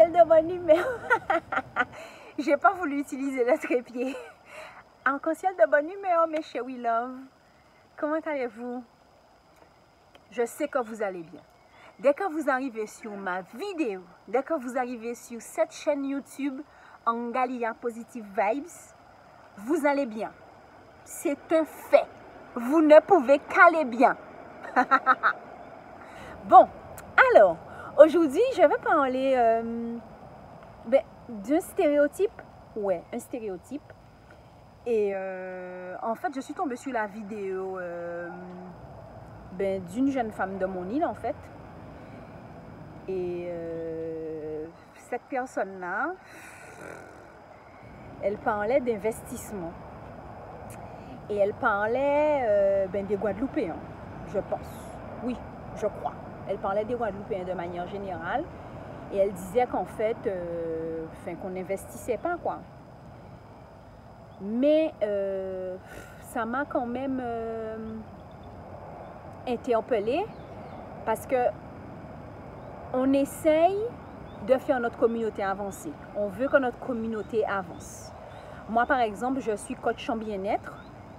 ciel de bonne humeur. J'ai pas voulu utiliser le trépied. Arc-en-ciel de bonne humeur, mes chers We Love. Comment allez-vous? Je sais que vous allez bien. Dès que vous arrivez sur ma vidéo, dès que vous arrivez sur cette chaîne YouTube, Angalia Positive Vibes, vous allez bien. C'est un fait. Vous ne pouvez qu'aller bien. Bon, alors, aujourd'hui, je vais parler d'un stéréotype. Ouais, un stéréotype. Et en fait, je suis tombée sur la vidéo d'une jeune femme de mon île, en fait. Et cette personne-là, elle parlait d'investissement. Et elle parlait des Guadeloupéens, je pense. Oui, je crois. Elle parlait des Guadeloupéens de manière générale. Et elle disait qu'en fait, qu'on n'investissait pas, quoi. Mais ça m'a quand même interpellée parce que on essaye de faire notre communauté avancer. On veut que notre communauté avance. Moi, par exemple, je suis coach en bien-être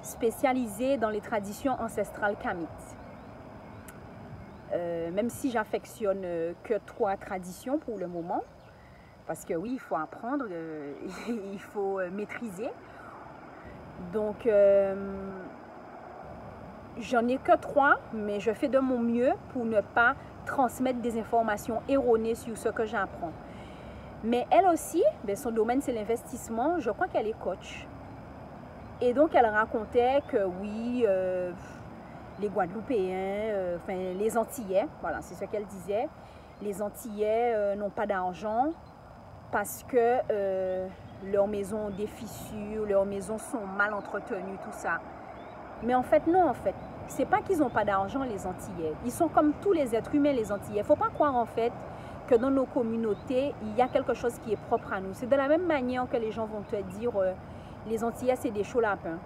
spécialisée dans les traditions ancestrales kamites. Même si j'affectionne que 3 traditions pour le moment, parce que oui, il faut apprendre, il faut maîtriser. Donc, j'en ai que 3, mais je fais de mon mieux pour ne pas transmettre des informations erronées sur ce que j'apprends. Mais elle aussi, son domaine c'est l'investissement, je crois qu'elle est coach. Et donc, elle racontait que oui, les Guadeloupéens, les Antillais, voilà, c'est ce qu'elle disait. Les Antillais n'ont pas d'argent parce que leurs maisons ont des fissures, leurs maisons sont mal entretenues, tout ça. Mais en fait, non, en fait. C'est pas qu'ils n'ont pas d'argent, les Antillais. Ils sont comme tous les êtres humains, les Antillais. Il ne faut pas croire, en fait, que dans nos communautés, il y a quelque chose qui est propre à nous. C'est de la même manière que les gens vont te dire les Antillais, c'est des chauds lapins.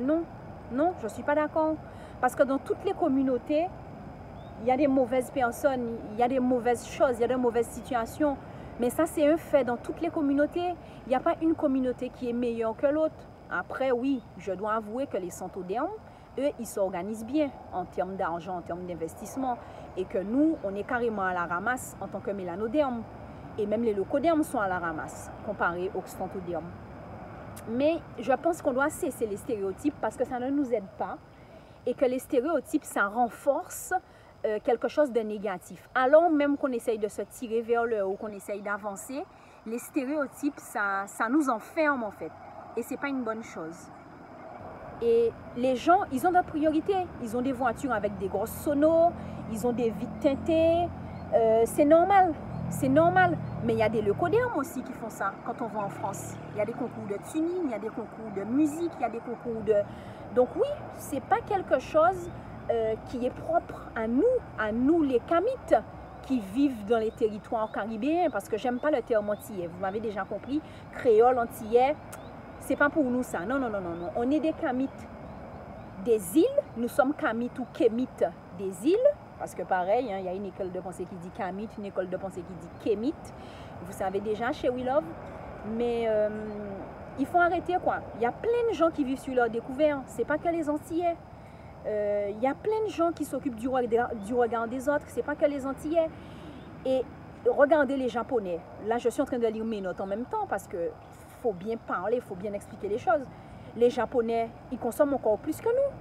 Non, non, je ne suis pas d'accord. Parce que dans toutes les communautés, il y a des mauvaises personnes, il y a des mauvaises choses, il y a des mauvaises situations. Mais ça, c'est un fait dans toutes les communautés. Il n'y a pas une communauté qui est meilleure que l'autre. Après, oui, je dois avouer que les Santodermes, eux, ils s'organisent bien en termes d'argent, en termes d'investissement. Et que nous, on est carrément à la ramasse en tant que mélanodermes. Et même les locodermes sont à la ramasse, comparés aux Santodermes. Mais je pense qu'on doit cesser les stéréotypes parce que ça ne nous aide pas. Et que les stéréotypes, ça renforce quelque chose de négatif. Alors même qu'on essaye de se tirer vers le haut, qu'on essaye d'avancer, les stéréotypes, ça nous enferme en fait. Et ce n'est pas une bonne chose. Et les gens, ils ont d'autres priorités. Ils ont des voitures avec des grosses sonos, ils ont des vitres teintées. C'est normal, c'est normal. Mais il y a des leucodermes aussi qui font ça quand on va en France. Il y a des concours de tuning, il y a des concours de musique, il y a des concours de... Donc oui, ce n'est pas quelque chose qui est propre à nous les Kamites qui vivent dans les territoires caribéens, parce que j'aime pas le terme antillais, vous m'avez déjà compris, créole, antillais, c'est pas pour nous ça, non, non, non, non, non. On est des Kamites des îles, nous sommes Kamites ou Kémites des îles, parce que pareil, il y a une école de pensée qui dit Kamite, une école de pensée qui dit Kémite, vous savez déjà chez We Love, mais il faut arrêter quoi. Il y a plein de gens qui vivent sur leur découvert, c'est pas que les Antillais. Il y a plein de gens qui s'occupent du regard des autres, c'est pas que les Antillais. Et regardez les Japonais. Là, je suis en train de lire mes notes en même temps parce que faut bien parler, il faut bien expliquer les choses. Les Japonais, ils consomment encore plus que nous.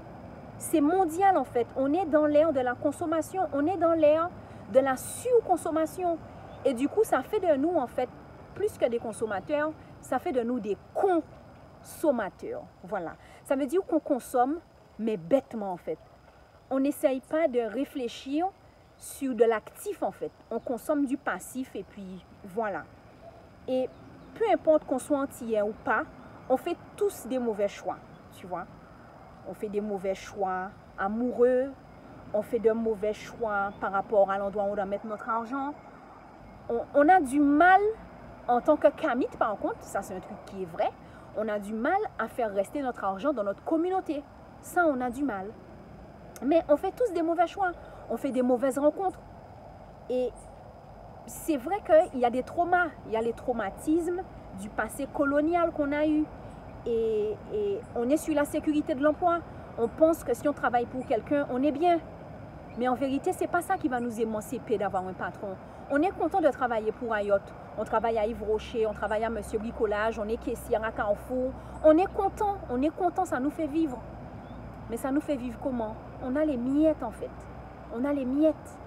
C'est mondial en fait. On est dans l'ère de la consommation, on est dans l'ère de la surconsommation. Et du coup, ça fait de nous en fait, plus que des consommateurs, ça fait de nous des consommateurs. Voilà. Ça veut dire qu'on consomme, mais bêtement en fait. On n'essaye pas de réfléchir sur de l'actif en fait. On consomme du passif et puis voilà. Et peu importe qu'on soit antillais ou pas, on fait tous des mauvais choix, tu vois. On fait des mauvais choix amoureux, on fait de mauvais choix par rapport à l'endroit où on doit mettre notre argent. On a du mal, en tant que Kamite par contre, ça c'est un truc qui est vrai, on a du mal à faire rester notre argent dans notre communauté. Ça, on a du mal. Mais on fait tous des mauvais choix. On fait des mauvaises rencontres. Et c'est vrai qu'il y a des traumas, il y a les traumatismes du passé colonial qu'on a eu. Et on est sur la sécurité de l'emploi. On pense que si on travaille pour quelqu'un, on est bien. Mais en vérité, ce n'est pas ça qui va nous émanciper d'avoir un patron. On est content de travailler pour Ayot. On travaille à Yves Rocher, on travaille à Monsieur Bricolage, on est caissière à Carrefour. On est content, ça nous fait vivre. Mais ça nous fait vivre comment? On a les miettes en fait. On a les miettes.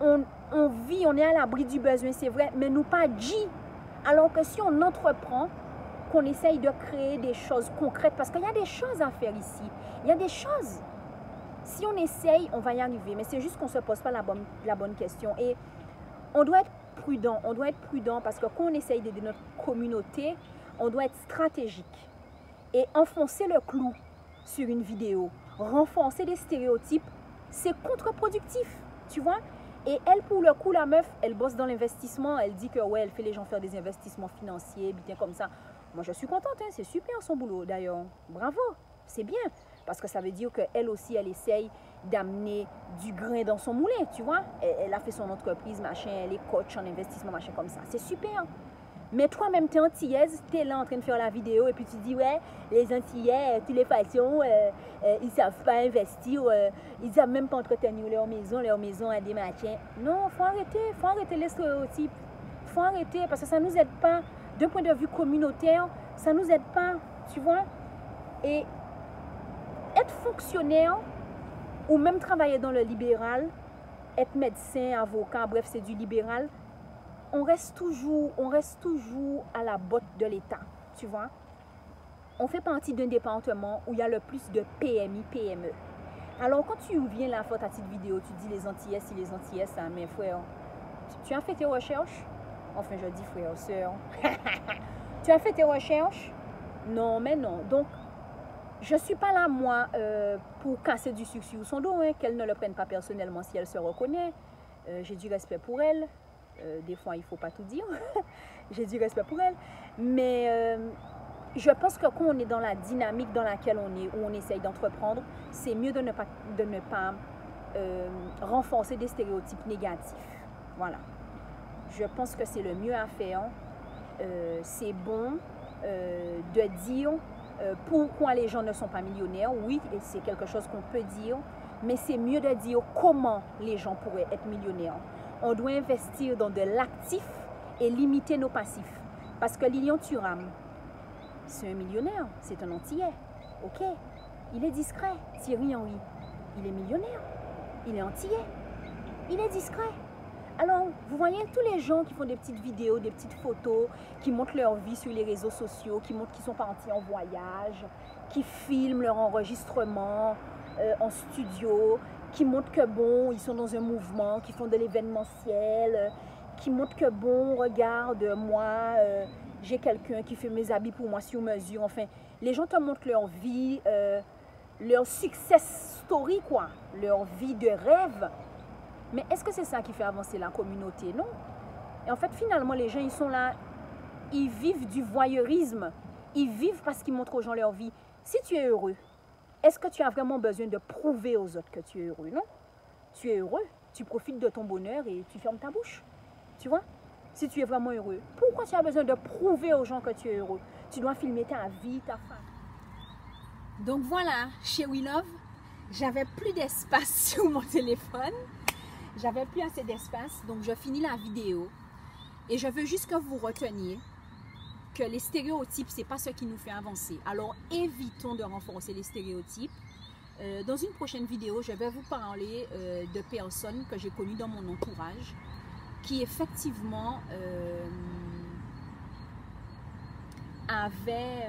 On vit, on est à l'abri du besoin, c'est vrai, mais nous pas dit. Alors que si on entreprend, qu'on essaye de créer des choses concrètes, parce qu'il y a des choses à faire ici. Il y a des choses. Si on essaye, on va y arriver. Mais c'est juste qu'on ne se pose pas la bonne question. Et on doit être prudent parce que quand on essaye d'aider notre communauté, on doit être stratégique. Et enfoncer le clou sur une vidéo, renforcer des stéréotypes, c'est contre-productif, tu vois. Et elle, pour le coup, la meuf, elle bosse dans l'investissement. Elle dit que, ouais, elle fait les gens faire des investissements financiers, bien comme ça. Moi, je suis contente, hein, c'est super son boulot, d'ailleurs. Bravo, c'est bien. Parce que ça veut dire qu'elle aussi, elle essaye d'amener du grain dans son moulin, tu vois. Elle a fait son entreprise, machin, elle est coach en investissement, machin comme ça. C'est super. Mais toi-même, tu es antillaise, tu es là en train de faire la vidéo et puis tu dis, ouais, les Antillais, toutes les façons, ils ne savent pas investir, ils ne savent même pas entretenir leur maison a des machins. Non, il faut arrêter les stéréotypes. Il faut arrêter parce que ça ne nous aide pas. D'un point de vue communautaire, ça ne nous aide pas, tu vois. Et être fonctionnaire ou même travailler dans le libéral, être médecin, avocat, bref, c'est du libéral, on reste toujours à la botte de l'État, tu vois. On fait partie d'un département où il y a le plus de PMI, PME. Alors, quand tu viens là faire ta petite vidéo, tu dis les Antillais, si les Antillais, ça, mais frère, tu as fait tes recherches? Enfin, je dis frère, sœur. Tu as fait tes recherches? Non, mais non. Donc, je ne suis pas là, moi, pour casser du sucre sur son dos, hein, qu'elle ne le prenne pas personnellement si elle se reconnaît. J'ai du respect pour elle. Des fois, il ne faut pas tout dire. J'ai du respect pour elle. Mais je pense que quand on est dans la dynamique dans laquelle on est, où on essaye d'entreprendre, c'est mieux de ne pas renforcer des stéréotypes négatifs. Voilà. Je pense que c'est le mieux à faire. C'est bon de dire pourquoi les gens ne sont pas millionnaires. Oui, c'est quelque chose qu'on peut dire, mais c'est mieux de dire comment les gens pourraient être millionnaires. On doit investir dans de l'actif et limiter nos passifs. Parce que Lilian Thuram, c'est un millionnaire, c'est un Antillais. Ok, il est discret. Thierry Henry, il est millionnaire, il est Antillais, il est discret. Alors, vous voyez, tous les gens qui font des petites vidéos, des petites photos, qui montrent leur vie sur les réseaux sociaux, qui montrent qu'ils sont partis en voyage, qui filment leur enregistrement en studio, qui montrent que bon, ils sont dans un mouvement, qui font de l'événementiel, qui montrent que bon, regarde, moi, j'ai quelqu'un qui fait mes habits pour moi sur mesure. Enfin, les gens te montrent leur vie, leur success story, quoi, leur vie de rêve. Mais est-ce que c'est ça qui fait avancer la communauté? Non. Et en fait, finalement, les gens, ils sont là, ils vivent du voyeurisme. Ils vivent parce qu'ils montrent aux gens leur vie. Si tu es heureux, est-ce que tu as vraiment besoin de prouver aux autres que tu es heureux? Non. Tu es heureux, tu profites de ton bonheur et tu fermes ta bouche. Tu vois? Si tu es vraiment heureux, pourquoi tu as besoin de prouver aux gens que tu es heureux? Tu dois filmer ta vie, ta femme. Donc voilà, chez We Love, j'avais plus d'espace sur mon téléphone. J'avais plus assez d'espace, donc je finis la vidéo. Et je veux juste que vous reteniez que les stéréotypes, ce n'est pas ce qui nous fait avancer. Alors évitons de renforcer les stéréotypes. Dans une prochaine vidéo, je vais vous parler de personnes que j'ai connues dans mon entourage qui effectivement avaient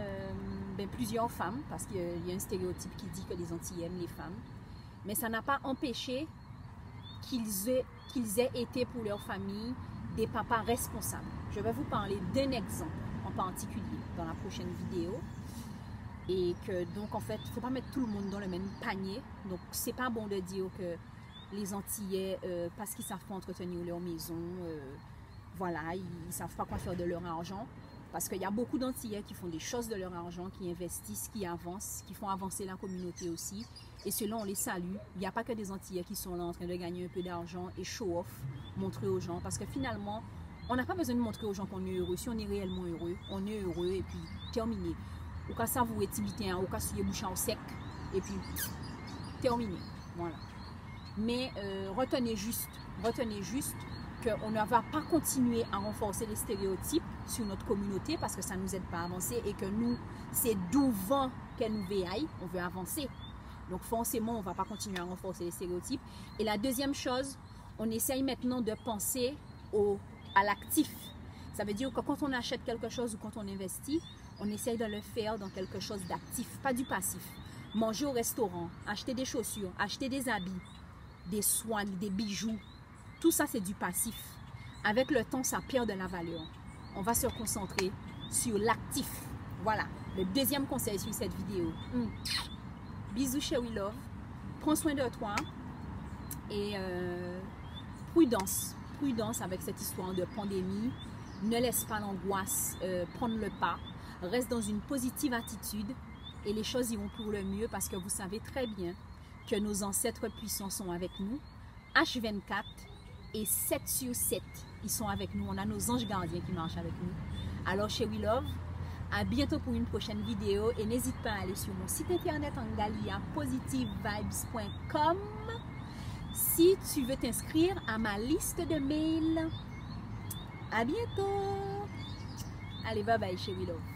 plusieurs femmes, parce qu'il y a un stéréotype qui dit que les Antillais aiment les femmes. Mais ça n'a pas empêché qu'ils aient été pour leur famille des papas responsables. Je vais vous parler d'un exemple en particulier dans la prochaine vidéo. Et que donc en fait, il ne faut pas mettre tout le monde dans le même panier. Donc c'est pas bon de dire que les Antillais, parce qu'ils ne savent pas entretenir leur maison, voilà, ils ne savent pas quoi faire de leur argent. Parce qu'il y a beaucoup d'Antillais qui font des choses de leur argent, qui investissent, qui avancent, qui font avancer la communauté aussi. Et ceux-là, on les salue. Il n'y a pas que des Antillais qui sont là en train de gagner un peu d'argent et show off, montrer aux gens. Parce que finalement, on n'a pas besoin de montrer aux gens qu'on est heureux. Si on est réellement heureux, on est heureux et puis terminé. Ou qu'à savourer Tibitin, ou qu'à souiller bouchon au sec et puis terminé. Voilà. Mais retenez juste qu'on ne va pas continuer à renforcer les stéréotypes sur notre communauté parce que ça ne nous aide pas à avancer et que nous, c'est devant qu'elle nous veille, on veut avancer. Donc forcément, on ne va pas continuer à renforcer les stéréotypes. Et la deuxième chose, on essaye maintenant de penser à l'actif. Ça veut dire que quand on achète quelque chose ou quand on investit, on essaye de le faire dans quelque chose d'actif, pas du passif. Manger au restaurant, acheter des chaussures, acheter des habits, des soins, des bijoux, tout ça c'est du passif. Avec le temps, ça perd de la valeur. On va se concentrer sur l'actif. Voilà, le deuxième conseil sur cette vidéo. Bisous chez We Love. Prends soin de toi. Et prudence. Prudence avec cette histoire de pandémie. Ne laisse pas l'angoisse prendre le pas. Reste dans une positive attitude. Et les choses iront pour le mieux parce que vous savez très bien que nos ancêtres puissants sont avec nous. H24 et 7 sur 7, ils sont avec nous. On a nos anges gardiens qui marchent avec nous. Alors chez We Love, à bientôt pour une prochaine vidéo. Et n'hésite pas à aller sur mon site internet Angalia, positivevibes.com si tu veux t'inscrire à ma liste de mails. À bientôt. Allez, bye bye chez We Love.